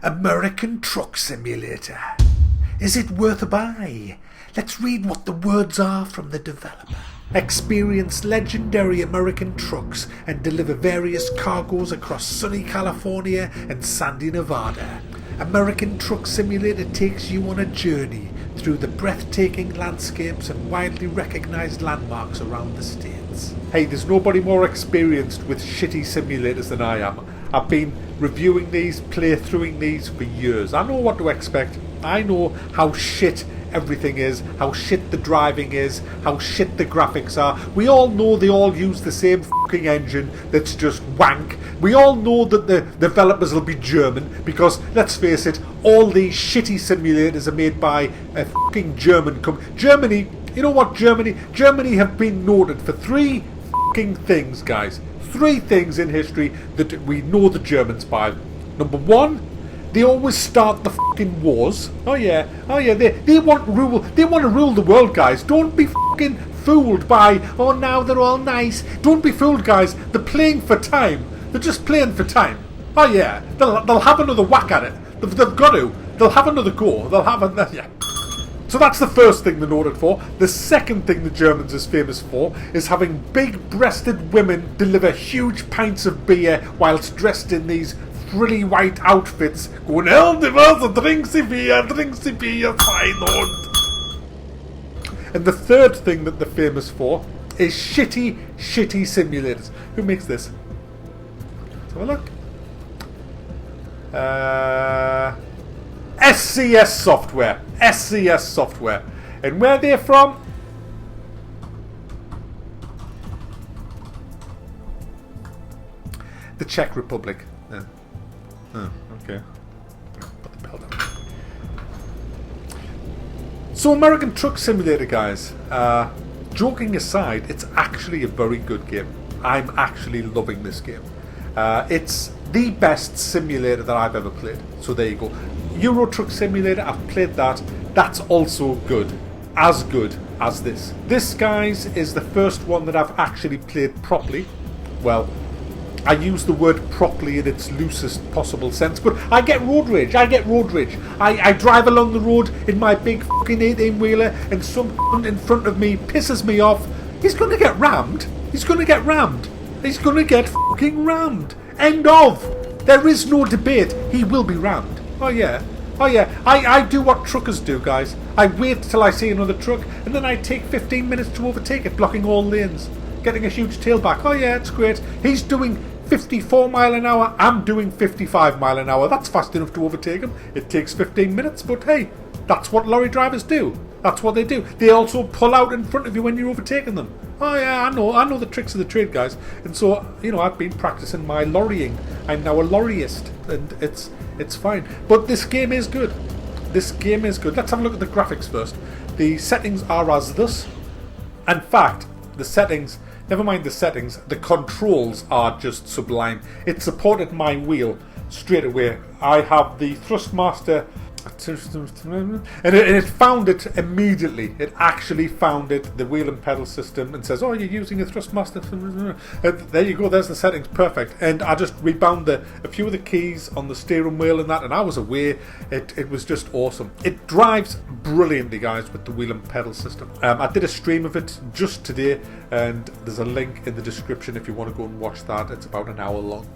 American Truck Simulator. Is it worth a buy? Let's read what the words are from the developer. Experience legendary American trucks and deliver various cargoes across sunny California and sandy Nevada. American Truck Simulator takes you on a journey through the breathtaking landscapes and widely recognised landmarks around the states. Hey, there's nobody more experienced with shitty simulators than I am. I've been reviewing these, playthroughing these for years. I know what to expect. I know how shit everything is, how shit the driving is, how shit the graphics are. We all know they all use the same fucking engine that's just wank. We all know that the developers will be German because, let's face it, all these shitty simulators are made by a fucking German company. Germany, you know what Germany? Germany have been noted for three fucking things, guys. Three things in history that we know the Germans by. Number one, they always start the fucking wars. Oh yeah, they want rule. They want to rule the world, guys. Don't be fucking fooled by, oh, now they're all nice. Don't be fooled, guys. They're playing for time. They're just playing for time. Oh yeah, they'll have another whack at it. They've got to. They'll have another go. They'll have a yeah. So that's the first thing they're noted for. The second thing the Germans is famous for is having big-breasted women deliver huge pints of beer whilst dressed in these frilly white outfits, going, drinks the beer, fine on. And the third thing that they're famous for is shitty simulators. Who makes this? Let's have a look. SCS software. And where they're from? The Czech Republic. Yeah. Oh, okay. Put the bell down. So, American Truck Simulator, guys. Joking aside, it's actually a very good game. I'm actually loving this game. It's the best simulator that I've ever played. So there you go. Euro Truck Simulator, I've played that. That's also good. As good as this. This, guys, is the first one that I've actually played properly. Well, I use the word properly in its loosest possible sense, but I get road rage. I drive along the road in my big fucking 18-wheeler and some cunt in front of me pisses me off. He's going to get rammed. He's going to get fucking rammed. End of. There is no debate. He will be rammed. Oh yeah. I do what truckers do, guys. I wait till I see another truck and then I take 15 minutes to overtake it, blocking all lanes, getting a huge tailback. Oh yeah, it's great. He's doing 54 mile an hour. I'm doing 55 mile an hour. That's fast enough to overtake him. It takes 15 minutes, but hey, that's what lorry drivers do. That's what they do. They also pull out in front of you when you're overtaking them. Oh yeah, I know the tricks of the trade, guys. And so, you know, I've been practicing my lorrying. I'm now a lorryist, and it's fine. But this game is good. Let's have a look at the graphics first. The settings are as thus. In fact, the settings, never mind the settings, the controls are just sublime. It supported my wheel straight away. I have the Thrustmaster, and it found it immediately. It actually found it, the wheel and pedal system, and says, oh, you're using a Thrustmaster. There you go, there's the settings, perfect. And I just rebound a few of the keys on the steering wheel and that, and I was away. It was just awesome. It drives brilliantly, guys, with the wheel and pedal system. I did a stream of it just today, and there's a link in the description if you want to go and watch that. It's about an hour long.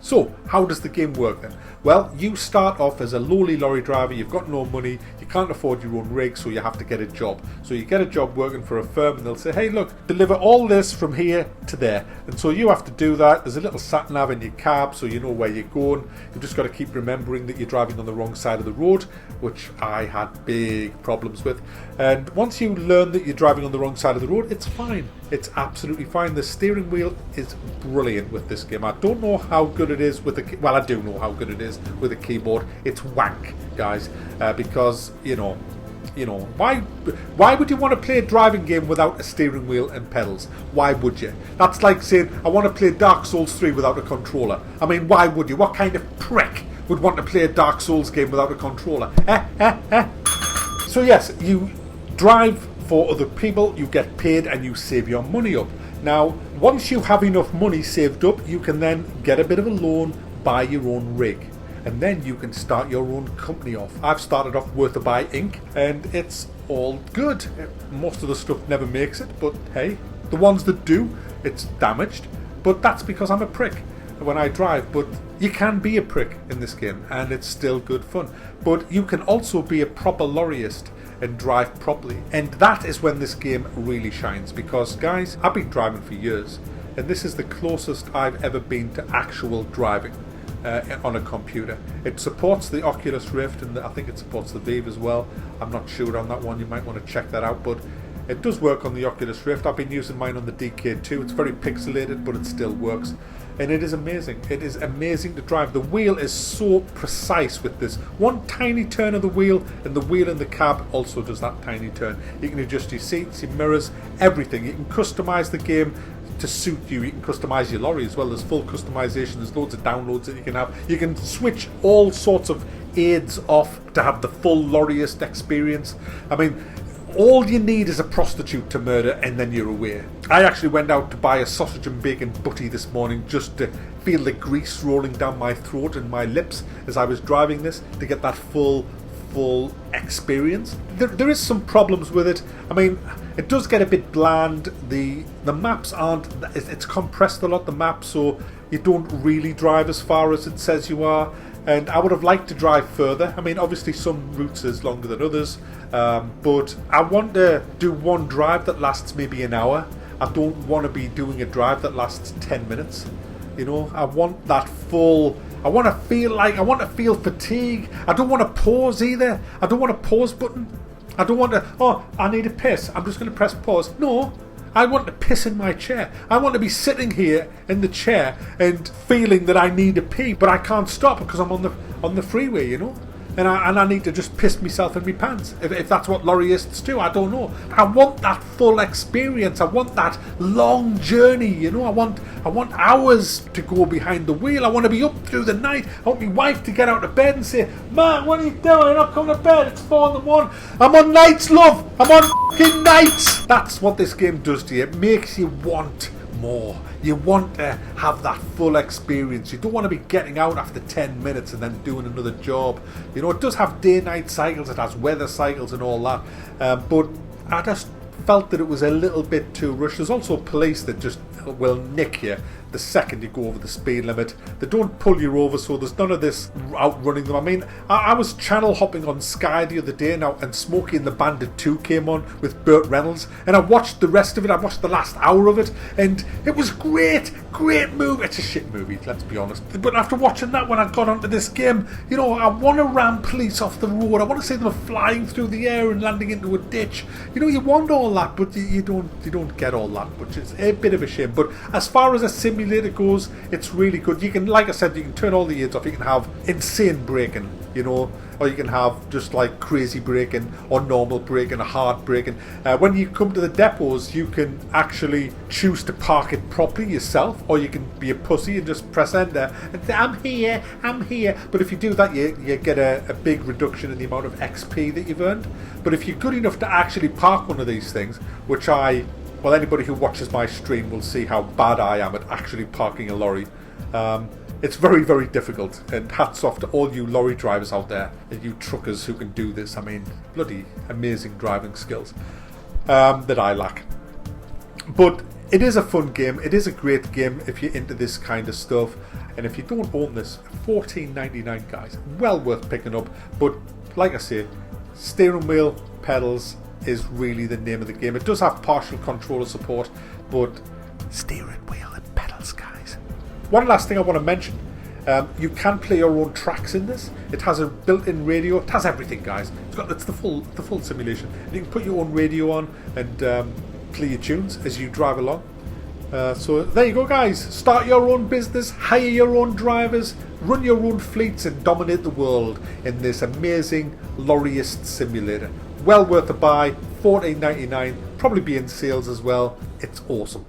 So, how does the game work then? Well, you start off as a lowly lorry driver, you've got no money, you can't afford your own rig, so you have to get a job. So you get a job working for a firm and they'll say, hey look, deliver all this from here to there. And so you have to do that. There's a little sat nav in your cab so you know where you're going. You've just got to keep remembering that you're driving on the wrong side of the road, which I had big problems with. And once you learn that you're driving on the wrong side of the road, it's fine. It's absolutely fine. The steering wheel is brilliant with this game. I don't know how good it is with the... Well, I do know how good it is with a keyboard. It's wank, guys, because, you know, why would you want to play a driving game without a steering wheel and pedals? Why would you? That's like saying, I want to play Dark Souls 3 without a controller. I mean, why would you? What kind of prick would want to play a Dark Souls game without a controller? So yes, you drive for other people, you get paid and you save your money up. Now, once you have enough money saved up, you can then get a bit of a loan, buy your own rig. and then you can start your own company off. I've started off Worthabuy Inc. and it's all good. Most of the stuff never makes it, but hey, the ones that do, it's damaged. But that's because I'm a prick when I drive. But you can be a prick in this game and it's still good fun. But you can also be a proper lorryist and drive properly, and that is when this game really shines, because guys, I've been driving for years and this is the closest I've ever been to actual driving on a computer. It supports the Oculus Rift, and I think it supports the Vive as well. I'm not sure on that one, you might want to check that out, but it does work on the Oculus Rift. I've been using mine on the DK2. It's very pixelated, but it still works. And it is amazing. It is amazing to drive. The wheel is so precise with this. One tiny turn of the wheel, and the wheel in the cab also does that tiny turn. You can adjust your seats, your mirrors, everything. You can customize the game to suit you. You can customize your lorry as well. There's full customization. There's loads of downloads that you can have. You can switch all sorts of aids off to have the full lorryist experience. I mean, all you need is a prostitute to murder and then you're away. I actually went out to buy a sausage and bacon butty this morning just to feel the grease rolling down my throat and my lips as I was driving this, to get that full experience. There is some problems with it. I mean, it does get a bit bland. The maps aren't, it's compressed a lot, the map, so you don't really drive as far as it says you are. And I would have liked to drive further. I mean, obviously some routes is longer than others, but I want to do one drive that lasts maybe an hour. I don't want to be doing a drive that lasts 10 minutes. You know, I want that full. I want to feel fatigue. I don't want to pause either. I don't want a pause button. I don't want to, oh, I need a piss, I'm just going to press pause. No. I want to piss in my chair. I want to be sitting here in the chair and feeling that I need a pee, but I can't stop because I'm on the freeway, you know. And I need to just piss myself in my pants. If that's what lobbyists do, I don't know. I want that full experience. I want that long journey, you know. I want hours to go behind the wheel. I want to be up through the night. I want my wife to get out of bed and say, "Man, what are you doing? You're not coming to bed. It's 4 in the morning. I'm on nights, love. I'm on fucking nights." That's what this game does to you. It makes you want more. You want to have that full experience. You don't want to be getting out after 10 minutes and then doing another job. You know, it does have day-night cycles, it has weather cycles and all that, but I just felt that it was a little bit too rushed. There's also police that just will nick you the second you go over the speed limit. They don't pull you over, so there's none of this outrunning them. I mean, I was channel hopping on Sky the other day now, and Smokey and the Bandit 2 came on with Burt Reynolds, and I watched the rest of it. I watched the last hour of it, and it was great movie. It's a shit movie, let's be honest, but after watching that, when I got onto this game, you know, I want to ram police off the road. I want to see them flying through the air and landing into a ditch. You know, you want all that, but you don't get all that, which is a bit of a shame. But as far as a simulator goes, it's really good. You can, like I said, you can turn all the aids off. You can have insane braking, you know, or you can have just like crazy braking or normal braking or hard braking. When you come to the depots, you can actually choose to park it properly yourself, or you can be a pussy and just press enter and say, I'm here. But if you do that, you get a big reduction in the amount of XP that you've earned. But if you're good enough to actually park one of these things, which well, anybody who watches my stream will see how bad I am at actually parking a lorry. It's very, very difficult, and hats off to all you lorry drivers out there and you truckers who can do this. I mean, bloody amazing driving skills that I lack. But it is a fun game. It is a great game if you're into this kind of stuff. And if you don't own this, $14.99, guys, well worth picking up. But like I say, steering wheel, pedals is really the name of the game. It does have partial controller support, but steering wheel and pedals, guys. One last thing I want to mention, you can play your own tracks in this. It has a built-in radio. It has everything, guys. It's the full simulation. And you can put your own radio on and play your tunes as you drive along. So there you go, guys. Start your own business, hire your own drivers, run your own fleets, and dominate the world in this amazing lorryist simulator. Well worth a buy. $14.99, probably be in sales as well. It's awesome.